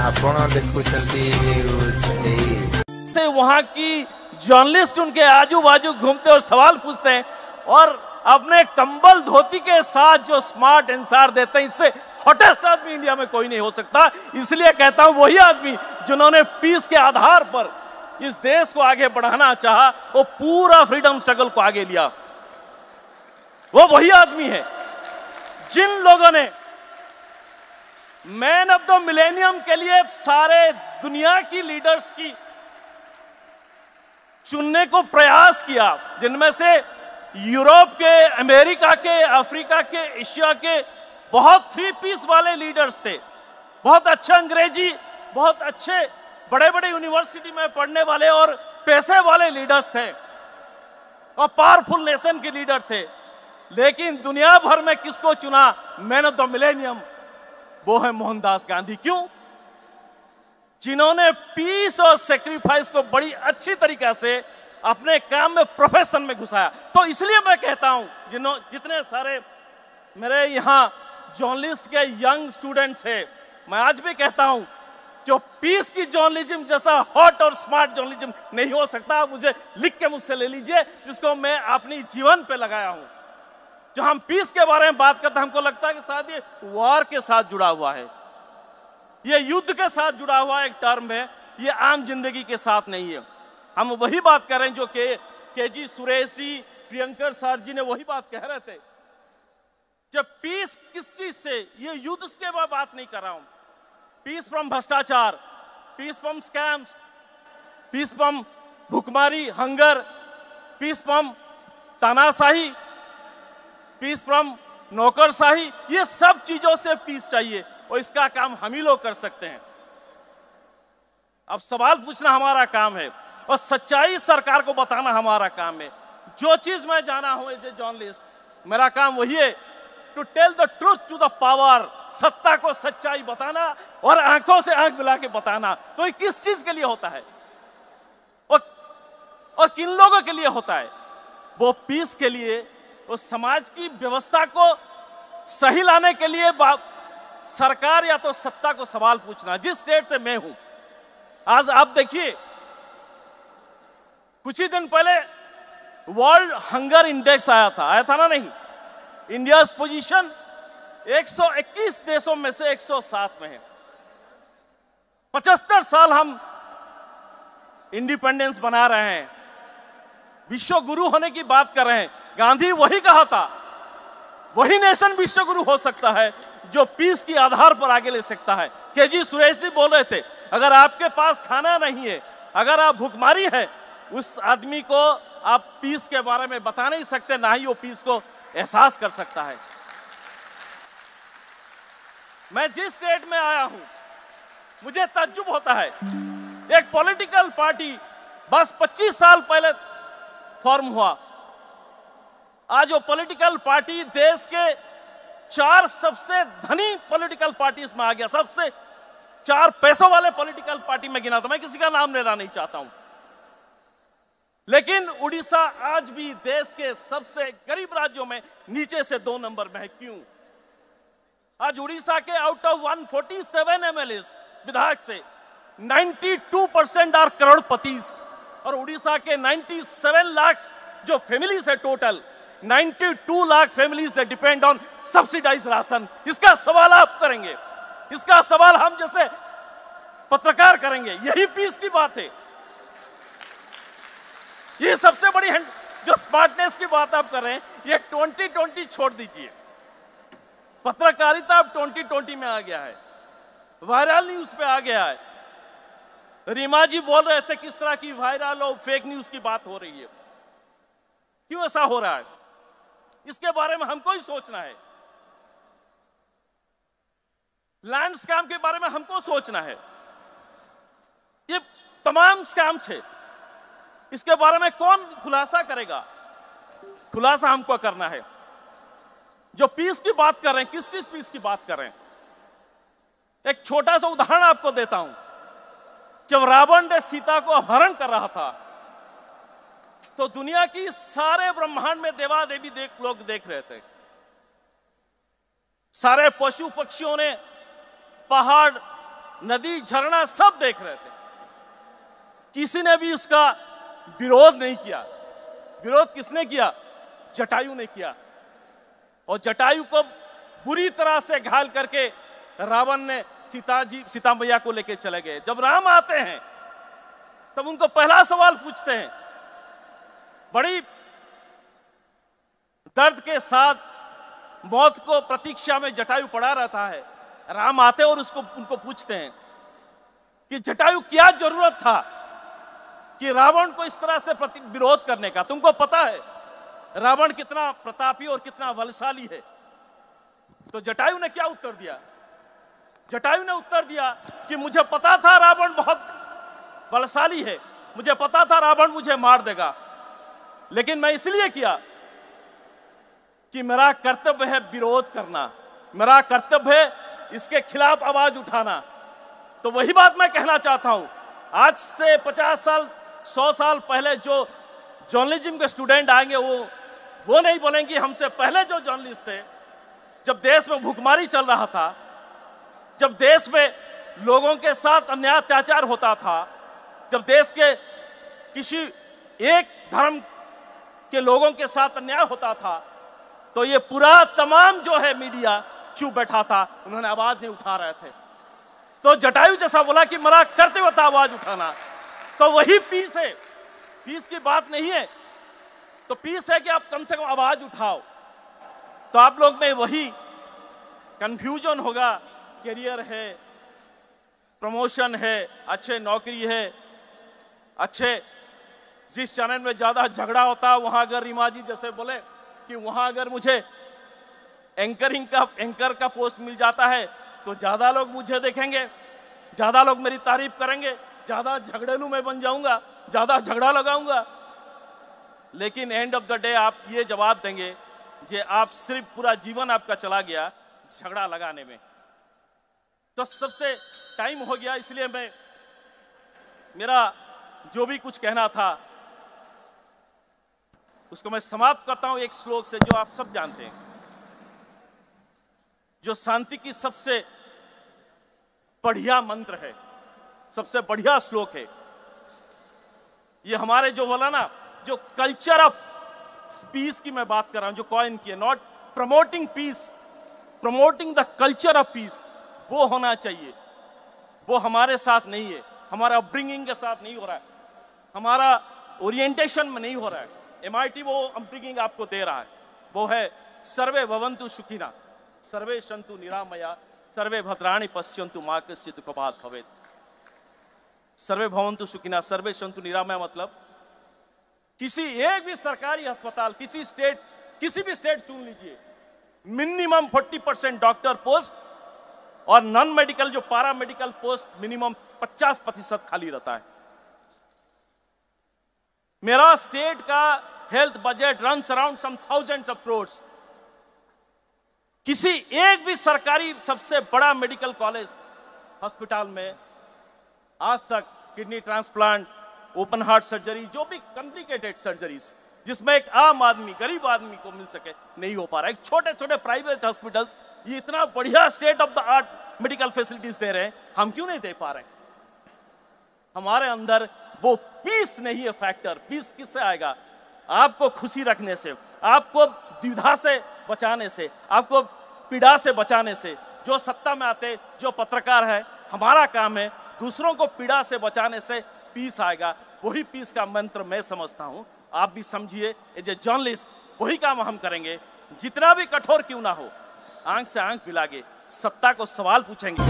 आपण देखुचंती से वहां की जर्नलिस्ट उनके आजू बाजू घूमते और सवाल पूछते हैं और अपने कंबल धोती के साथ जो स्मार्ट आंसर देते हैं, इससे हॉटेस्ट आदमी इंडिया में कोई नहीं हो सकता। इसलिए कहता हूं वही आदमी जिन्होंने पीस के आधार पर इस देश को आगे बढ़ाना चाहा, वो पूरा फ्रीडम स्ट्रगल को आगे लिया, वो वही आदमी है जिन लोगों ने मैन ऑफ द मिलेनियम के लिए सारे दुनिया की लीडर्स की चुनने को प्रयास किया, जिनमें से यूरोप के, अमेरिका के, अफ्रीका के, एशिया के बहुत 3 पीस वाले लीडर्स थे, बहुत अच्छा अंग्रेजी, बहुत अच्छे बड़े बड़े यूनिवर्सिटी में पढ़ने वाले और पैसे वाले लीडर्स थे और पावरफुल नेशन के लीडर थे। लेकिन दुनिया भर में किसको चुना मैन ऑफ द मिलेनियम? वो है मोहनदास गांधी। क्यों? जिन्होंने पीस और सेक्रीफाइस को बड़ी अच्छी तरीके से अपने काम में, प्रोफेशन में घुसाया। तो इसलिए मैं कहता हूं जितने सारे मेरे यहां जर्नलिस्ट के यंग स्टूडेंट्स हैं, मैं आज भी कहता हूं जो पीस की जर्नलिज्म जैसा हॉट और स्मार्ट जर्नलिज्म नहीं हो सकता। मुझे लिख के मुझसे ले लीजिए, जिसको मैं अपनी जीवन पे लगाया हूं। जो हम पीस के बारे में बात करते हैं, हमको लगता है कि शायद ये वॉर के साथ जुड़ा हुआ है, ये युद्ध के साथ जुड़ा हुआ एक टर्म है, ये आम जिंदगी के साथ नहीं है। हम वही बात कर रहे हैं जो के जी सुरेश जी, प्रियंकर सर जी ने वही बात कह रहे थे। जब पीस किस चीज से, ये युद्ध के बात नहीं कर रहा हूं। पीस फ्रॉम भ्रष्टाचार, peace from scams, peace from भुखमरी, हंगर, पीस फ्रॉम तानाशाही, पीस फ्रॉम नौकरशाही, ये सब चीजों से पीस चाहिए और इसका काम हम ही लोग कर सकते हैं। अब सवाल पूछना हमारा काम है और सच्चाई सरकार को बताना हमारा काम है। जो चीज मैं जाना हूं एज ए जर्नलिस्ट, मेरा काम वही है to tell the truth to the power, सत्ता को सच्चाई बताना और आंखों से आंख मिला के बताना। तो ये किस चीज के लिए होता है और किन लोगों के लिए होता है? वो पीस के लिए, वो समाज की व्यवस्था को सही लाने के लिए सरकार या तो सत्ता को सवाल पूछना। जिस स्टेट से मैं हूं, आज आप देखिए, कुछ ही दिन पहले वर्ल्ड हंगर इंडेक्स आया था ना? नहीं, इंडिया पोजीशन 121 देशों में से 107 में है। 75 साल हम इंडिपेंडेंस बना रहे हैं, विश्व गुरु होने की बात कर रहे हैं। गांधी वही कहा था, वही नेशन विश्व गुरु हो सकता है जो पीस के आधार पर आगे ले सकता है। के जी सुरेश जी बोल रहे थे, अगर आपके पास खाना नहीं है, अगर आप भुखमरी है, उस आदमी को आप पीस के बारे में बता नहीं सकते, ना ही वो पीस को एहसास कर सकता है। मैं जिस स्टेट में आया हूं, मुझे ताज्जुब होता है, एक पॉलिटिकल पार्टी बस 25 साल पहले फॉर्म हुआ, आज वो पॉलिटिकल पार्टी देश के 4 सबसे धनी पॉलिटिकल पार्टीज में आ गया। सबसे 4 पैसों वाले पॉलिटिकल पार्टी में गिना था। मैं किसी का नाम लेना नहीं चाहता हूं, लेकिन उड़ीसा आज भी देश के सबसे गरीब राज्यों में नीचे से 2 नंबर में है। क्यों? आज उड़ीसा के आउट ऑफ 147 एमएलए विधायक से 92% आर करोड़पति, और उड़ीसा के 97 लाख जो फैमिलीज है, total 92 lakh families they depend on subsidised ration. इसका सवाल आप करेंगे, इसका सवाल हम जैसे पत्रकार करेंगे। यही पीस की बात है। ये सबसे बड़ी जो स्मार्टनेस की बात आप कर रहे हैं, ये 2020 छोड़ दीजिए, पत्रकारिता अब 2020 में आ गया है, वायरल न्यूज पे आ गया है। रीमा जी बोल रहे थे किस तरह की वायरल और फेक न्यूज की बात हो रही है। क्यों ऐसा हो रहा है, इसके बारे में हमको ही सोचना है। लैंड स्कैम के बारे में हमको सोचना है। ये तमाम स्कैम्स है, इसके बारे में कौन खुलासा करेगा? खुलासा हमको करना है। जो पीस की बात कर रहे हैं, किस चीज पीस की बात कर रहे हैं? एक छोटा सा उदाहरण आपको देता हूं। जब रावण ने सीता को अपहरण कर रहा था, तो दुनिया की सारे ब्रह्मांड में देवा देवी लोग देख रहे थे। सारे पशु पक्षियों ने, पहाड़ नदी, झरना सब देख रहे थे। किसी ने भी उसका विरोध नहीं किया। विरोध किसने किया? जटायु ने किया। और जटायु को बुरी तरह से घायल करके रावण ने सीता मैया को लेके चले गए। जब राम आते हैं तब उनको पहला सवाल पूछते हैं, बड़ी दर्द के साथ मौत को प्रतीक्षा में जटायु पड़ा रहता है। राम आते और उनको पूछते हैं कि जटायु क्या जरूरत था कि रावण को इस तरह से विरोध करने का? तुमको पता है रावण कितना प्रतापी और कितना बलशाली है। तो जटायु ने क्या उत्तर दिया? जटायु ने उत्तर दिया कि मुझे पता था रावण बहुत बलशाली है, मुझे पता था रावण मुझे मार देगा, लेकिन मैं इसलिए किया कि मेरा कर्तव्य है विरोध करना, मेरा कर्तव्य है इसके खिलाफ आवाज उठाना। तो वही बात मैं कहना चाहता हूं। आज से 50 साल 100 साल पहले जो जर्नलिज्म के स्टूडेंट आएंगे वो नहीं बोलेंगे हमसे पहले जो जर्नलिस्ट थे, जब देश में भूखमरी चल रहा था, जब देश में लोगों के साथ अन्याय अत्याचार होता था, जब देश के किसी एक धर्म के लोगों के साथ अन्याय होता था, तो ये पूरा तमाम जो है मीडिया चुप बैठा था, उन्होंने आवाज नहीं उठा रहे थे। तो जटायु जैसा बोला कि मेरा कर्तव्य था आवाज उठाना। तो वही पीस है, पीस की बात नहीं है। तो पीस है कि आप कम से कम आवाज उठाओ। तो आप लोग में वही कंफ्यूजन होगा, करियर है, प्रमोशन है, अच्छे नौकरी है, अच्छे जिस चैनल में ज्यादा झगड़ा होता है वहां अगर रीमा जी जैसे बोले कि वहां अगर मुझे एंकर का पोस्ट मिल जाता है तो ज्यादा लोग मुझे देखेंगे, ज्यादा लोग मेरी तारीफ करेंगे, ज्यादा झगड़ेलू मैं बन जाऊंगा, ज्यादा झगड़ा लगाऊंगा। लेकिन एंड ऑफ द डे आप ये जवाब देंगे जे आप सिर्फ पूरा जीवन आपका चला गया झगड़ा लगाने में। तो सबसे टाइम हो गया, इसलिए मेरा जो भी कुछ कहना था उसको मैं समाप्त करता हूं एक श्लोक से जो आप सब जानते हैं, जो शांति की सबसे बढ़िया मंत्र है, सबसे बढ़िया श्लोक है। ये हमारे जो बोला ना, जो कल्चर ऑफ पीस की मैं बात कर रहा हूं, जो कॉइन की है, not promoting peace, promoting the culture of peace, वो होना चाहिए। वो हमारे साथ नहीं है, हमारा अपब्रिंगिंग के साथ नहीं हो रहा है, हमारा ओरिएंटेशन में नहीं हो रहा है। MIT वो अपब्रिंगिंग आपको दे रहा है, वो है सर्वे भवन्तु सुखिनः, सर्वे सन्तु निरामया, सर्वे भद्राणि पश्यन्तु मा कश्चित् दुःखभाग् भवेत्। सर्वे भवन्तु सुखिनः, सर्वे सन्तु निरामया मतलब किसी एक भी सरकारी अस्पताल, किसी भी स्टेट चुन लीजिए, मिनिमम 40% डॉक्टर पोस्ट और नॉन मेडिकल जो पारा मेडिकल पोस्ट मिनिमम 50% खाली रहता है। मेरा स्टेट का health budget runs around some thousands of crores. किसी एक भी सरकारी सबसे बड़ा मेडिकल कॉलेज हॉस्पिटल में आज तक kidney transplant, open heart surgery, जो भी कॉम्प्लिकेटेड सर्जरीज जिसमें एक आम आदमी, गरीब आदमी को मिल सके, नहीं हो पा रहा है। छोटे छोटे प्राइवेट हॉस्पिटल्स ये इतना बढ़िया state of the art medical facilities दे रहे हैं, हम क्यों नहीं दे पा रहे? हमारे अंदर वो पीस नहीं है फैक्टर। पीस किससे आएगा? आपको खुशी रखने से, आपको द्विधा से बचाने से, आपको पीड़ा से बचाने से। जो सत्ता में आते, जो पत्रकार है, हमारा काम है दूसरों को पीड़ा से बचाने से पीस आएगा। वही पीस का मंत्र मैं समझता हूं, आप भी समझिए। एज ए जर्नलिस्ट वही काम हम करेंगे, जितना भी कठोर क्यों ना हो, आंख से आंख मिला के सत्ता को सवाल पूछेंगे।